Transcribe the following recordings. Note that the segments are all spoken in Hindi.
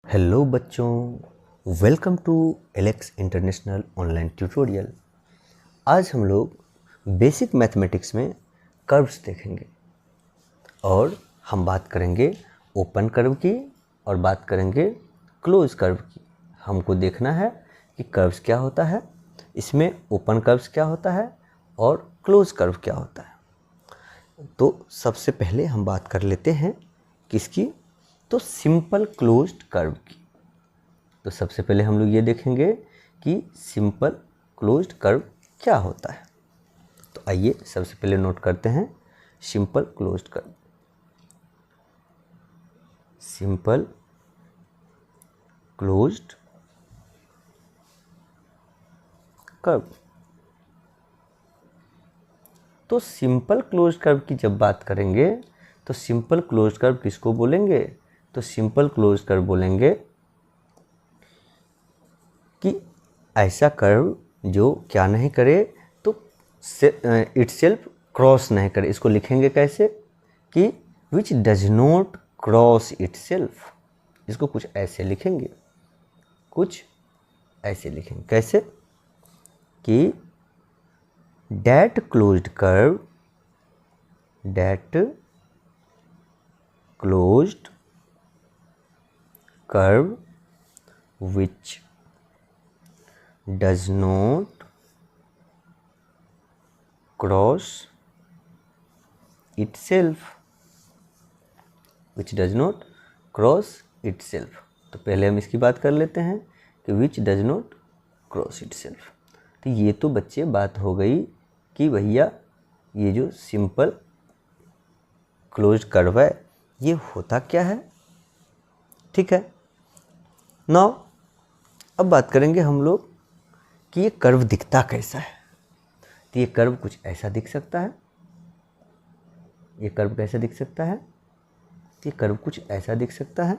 हेलो बच्चों, welcome to Alex international online tutorial. आज हम लोग बेसिक मैथमेटिक्स में कर्व्स देखेंगे और हम बात करेंगे ओपन कर्व की और बात करेंगे क्लोज कर्व की। हमको देखना है कि कर्व्स क्या होता है, इसमें ओपन कर्व्स क्या होता है और क्लोज कर्व क्या होता है। तो सबसे पहले हम बात कर लेते हैं किसकी, तो सिंपल क्लोज्ड कर्व की। तो सबसे पहले हम लोग ये देखेंगे कि सिंपल क्लोज्ड कर्व क्या होता है। तो आइए सबसे पहले नोट करते हैं simple closed curve. Simple closed curve. तो सिंपल क्लोज्ड कर्व की जब बात करेंगे तो सिंपल क्लोज्ड कर्व किसको बोलेंगे, तो सिंपल क्लोज्ड कर्व बोलेंगे कि ऐसा कर्व जो क्या नहीं करे, तो इटसेल्फ क्रॉस नहीं करे। इसको लिखेंगे कैसे कि which does not cross itself. इसको कुछ ऐसे लिखेंगे, कुछ ऐसे लिखेंगे कैसे कि that closed curve which does not cross itself, तो पहले हम इसकी बात कर लेते हैं कि which does not cross itself। तो ये तो बच्चे बात हो गई कि भैया ये जो सिंपल क्लोज्ड कर्व है ये होता क्या है। ठीक है, नाउ अब बात करेंगे हम लोग कि ये कर्व दिखता कैसा है। तो ये कर्व कुछ ऐसा दिख सकता है। ये कर्व कैसा दिख सकता है, ये कर्व कुछ ऐसा दिख सकता है।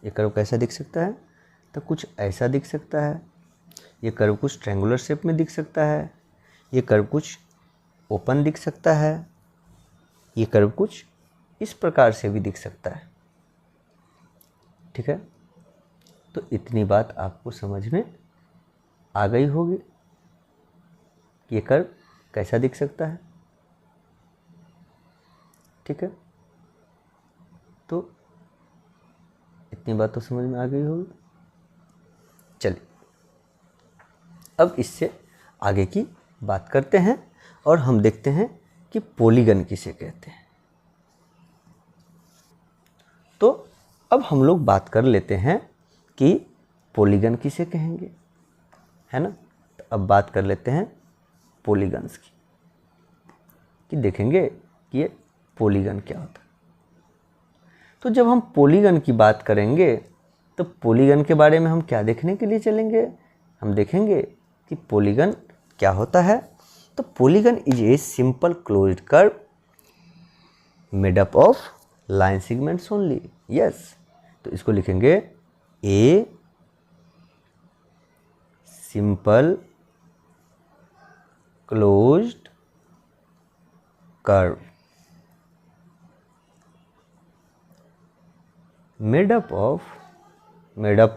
ये कर्व कैसा दिख सकता है, तो कुछ ऐसा दिख सकता है। ये कर्व कुछ ट्रायंगुलर शेप में दिख सकता है। ये कर्व कुछ ओपन दिख सकता है। ये कर्व कुछ इस प्रकार से भी दिख सकता है। ठीक है, तो इतनी बात आपको समझ में आ गई होगी कि ये कर्व कैसा दिख सकता है। ठीक है, तो इतनी बात तो समझ में आ गई होगी। चलिए अब इससे आगे की बात करते हैं और हम देखते हैं कि पॉलीगन किसे कहते हैं। तो अब हम लोग बात कर लेते हैं कि पॉलीगन किसे कहेंगे, है ना। तो अब बात कर लेते हैं पॉलीगन्स की, कि देखेंगे कि ये पॉलीगन क्या होता है। तो जब हम पॉलीगन की बात करेंगे तो पॉलीगन के बारे में हम क्या देखने के लिए चलेंगे, हम देखेंगे कि पॉलीगन क्या होता है। तो polygon is a simple closed curve made up of line segments only. Yes, तो इसको लिखेंगे a simple closed curve made up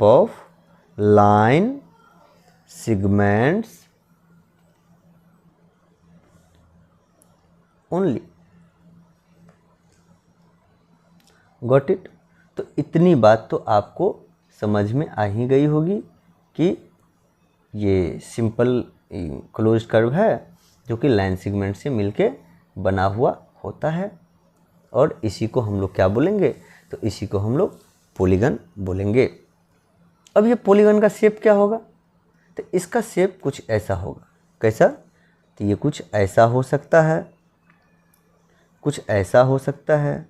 of line segments only। Got it. तो इतनी बात तो आपको समझ में आ ही गई होगी कि ये सिंपल क्लोज कर्व है जो कि लाइन सेगमेंट से मिलके बना हुआ होता है और इसी को हम लोग क्या बोलेंगे, तो इसी को हम लोग पॉलीगन बोलेंगे। अब ये पॉलीगन का शेप क्या होगा, तो इसका शेप कुछ ऐसा होगा। कैसा, तो ये कुछ ऐसा हो सकता है, कुछ ऐसा हो सकता है,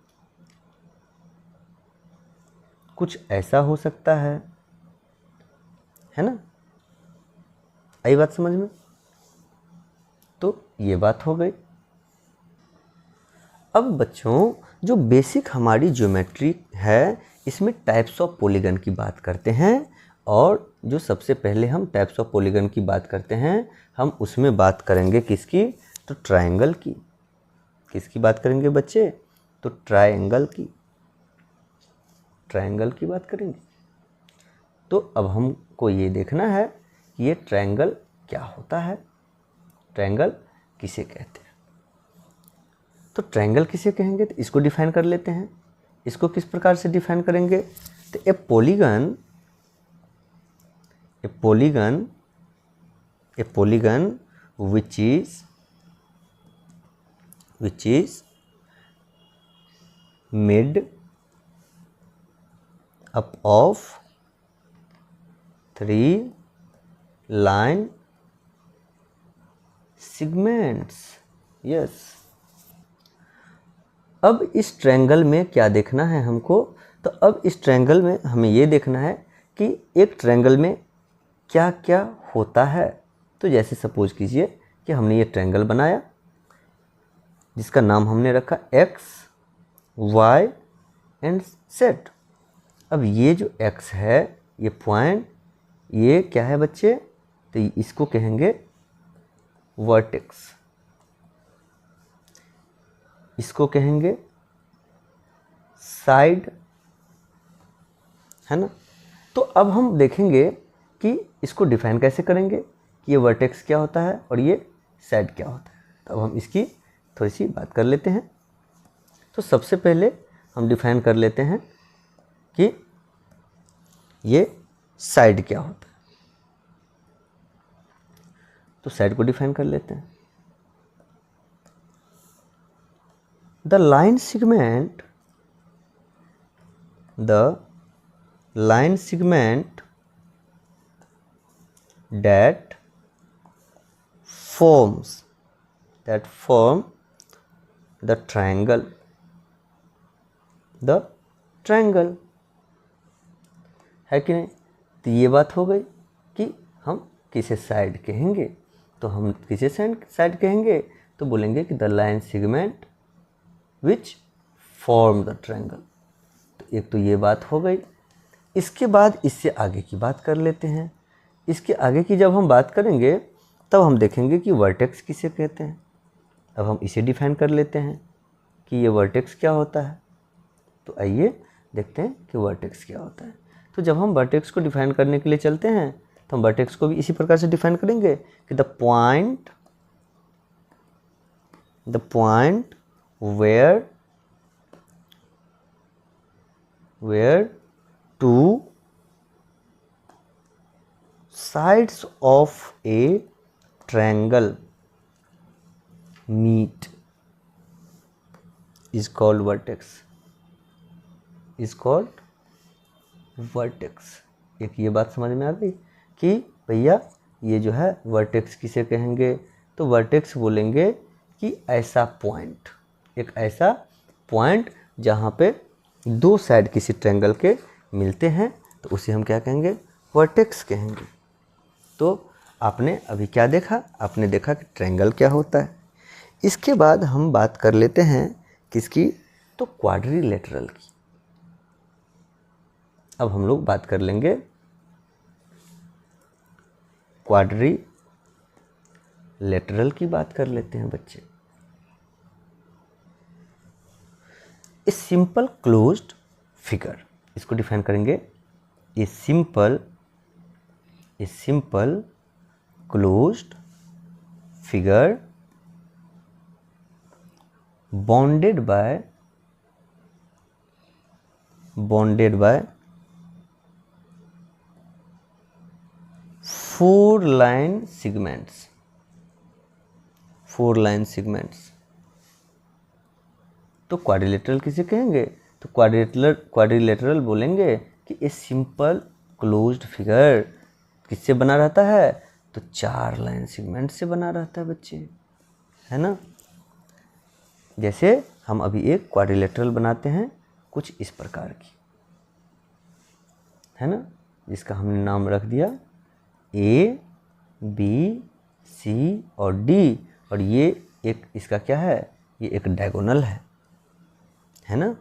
कुछ ऐसा हो सकता है ना। आई बात समझ में। तो ये बात हो गई। अब बच्चों जो बेसिक हमारी ज्योमेट्री है इसमें टाइप्स ऑफ पॉलीगन की बात करते हैं और जो सबसे पहले हम टाइप्स ऑफ पॉलीगन की बात करते हैं हम उसमें बात करेंगे किसकी, तो ट्रायंगल की। किसकी बात करेंगे बच्चे, तो ट्रायंगल की। ट्रायंगल की बात करेंगे। तो अब हमको ये देखना है कि ये ट्रायंगल क्या होता है, ट्रायंगल किसे कहते हैं। तो ट्रायंगल किसे कहेंगे, तो इसको डिफाइन कर लेते हैं। इसको किस प्रकार से डिफाइन करेंगे, तो ए polygon which is made up of 3 line segments। Yes, अब इस ट्रायंगल में क्या देखना है हमको, तो अब इस ट्रायंगल में हमें ये देखना है कि एक ट्रायंगल में क्या क्या होता है। तो जैसे सपोज कीजिए कि हमने ये ट्रायंगल बनाया जिसका नाम हमने रखा x, y एंड z। अब ये जो x है, ये पॉइंट, ये क्या है बच्चे, तो इसको कहेंगे वर्टेक्स, इसको कहेंगे साइड, है ना। तो अब हम देखेंगे कि इसको डिफाइन कैसे करेंगे कि ये वर्टेक्स क्या होता है और ये साइड क्या होता है। तो अब हम इसकी थोड़ी सी बात कर लेते हैं। तो सबसे पहले हम डिफाइन कर लेते हैं कि ये साइड क्या होता है। तो साइड को डिफाइन कर लेते हैं। The line segment that form the triangle है कि नहीं। तो ये बात हो गई कि हम किसे साइड कहेंगे। तो हम किसे साइड कहेंगे, तो बोलेंगे कि the line segment which form the triangle. तो एक तो ये बात हो गई। इसके बाद इससे आगे की बात कर लेते हैं। इसके आगे की जब हम बात करेंगे तब हम देखेंगे कि वर्टेक्स किसे कहते हैं। अब हम इसे डिफाइन कर लेते हैं कि ये वर्टेक्स क्या होता है। तो आइए देखते हैं कि वर्टेक्स क्या होता है। तो जब हम वर्टेक्स को डिफाइन करने के लिए चलते हैं तो हम वर्टेक्स को भी इसी प्रकार से डिफाइन करेंगे कि the point where two sides of a triangle meet is called vertex। एक ये बात समझ में आ गई कि भैया ये जो है वर्टेक्स किसे कहेंगे। तो वर्टेक्स बोलेंगे कि ऐसा पॉइंट, एक ऐसा पॉइंट जहाँ पे दो साइड किसी ट्रायंगल के मिलते हैं, तो उसे हम क्या कहेंगे, वर्टेक्स कहेंगे। तो आपने अभी क्या देखा, आपने देखा कि ट्रायंगल क्या होता है। इसके बाद हम बात कर लेते हैं किसकी, तो क्वाड्रिलेटरल की। अब हम लोग बात कर लेंगे क्वाड्रिलेटरल की, बात कर लेते हैं बच्चे। ए सिंपल क्लोज्ड फिगर, इसको डिफाइन करेंगे। A simple closed figure bonded by 4 line segments। तो क्वाड्रिलेटरल किसे कहेंगे, तो क्वाड्रिलेटरल बोलेंगे कि ए सिंपल क्लोज्ड फिगर किससे बना रहता है, तो 4 लाइन सेगमेंट से बना रहता है बच्चे, है ना। जैसे हम अभी एक क्वाड्रिलेटरल बनाते हैं कुछ इस प्रकार की, है ना, जिसका हमने नाम रख दिया A, B, C और D। और ये एक इसका क्या है, ये एक डायगोनल है ना।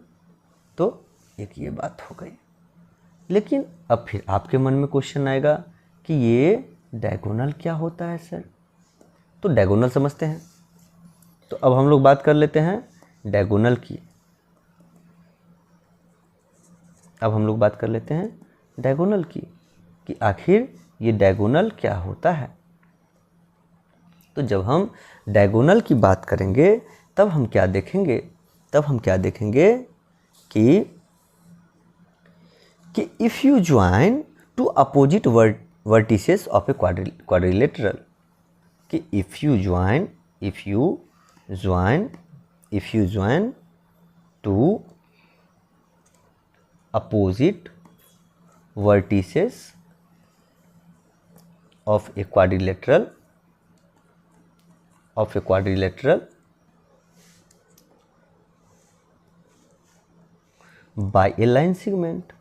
तो एक ये बात हो गई। लेकिन अब फिर आपके मन में क्वेश्चन आएगा कि ये डायगोनल क्या होता है सर। तो डायगोनल समझते हैं। तो अब हम लोग बात कर लेते हैं डायगोनल की। अब हम लोग बात कर लेते हैं डायगोनल की, कि आखिर ये डायगोनल क्या होता है। तो जब हम डायगोनल की बात करेंगे तब हम क्या देखेंगे, कि if you join two opposite vertices of a quadrilateral, कि if you join two opposite vertices of a quadrilateral by a line segment,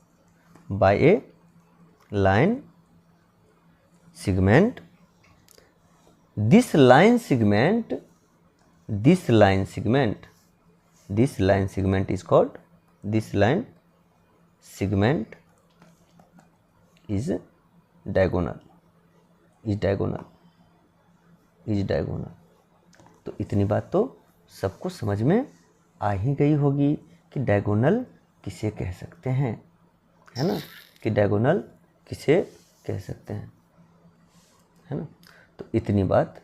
this line segment is called, is diagonal. तो इतनी बात तो सबको समझ में आ ही गई होगी कि डायगोनल किसे कह सकते हैं, है ना, कि डायगोनल किसे कह सकते हैं, है ना। तो इतनी बात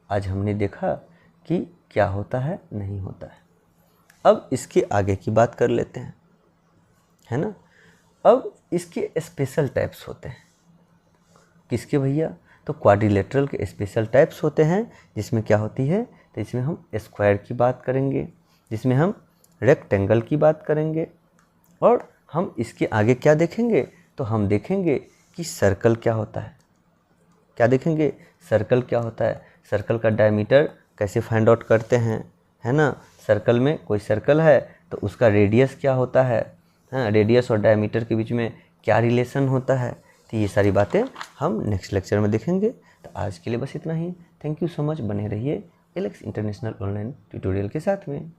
आज हमने देखा कि क्या होता है, नहीं होता है। अब इसके आगे की बात कर लेते हैं, है ना। अब इसके स्पेशल टाइप्स होते हैं। किसके भैया? तो क्वाड्रिलेटरल के स्पेशल टाइप्स होते हैं, जिसमें क्या होती है, तो इसमें हम स्क्वायर की बात करेंगे, जिसमें हम रेक्टेंगल की बात करेंगे, और हम इसके आगे क्या देखेंगे, तो हम देखेंगे कि सर्कल क्या होता है। क्या देखेंगे? सर्कल क्या होता है, सर्कल का डायमीटर कैसे फाइंड आउट करते हैं, है ना। सर्कल में कोई सर्कल है तो उसका रेडियस क्या होता है, हाँ, रेडियस और डायमीटर के बीच में क्या रिलेशन होता है। तो ये सारी बातें हम नेक्स्ट लेक्चर में देखेंगे। तो आज के लिए बस इतना ही। Thank you so much. बने रहिए एलेक्स इंटरनेशनल ऑनलाइन ट्यूटोरियल के साथ में।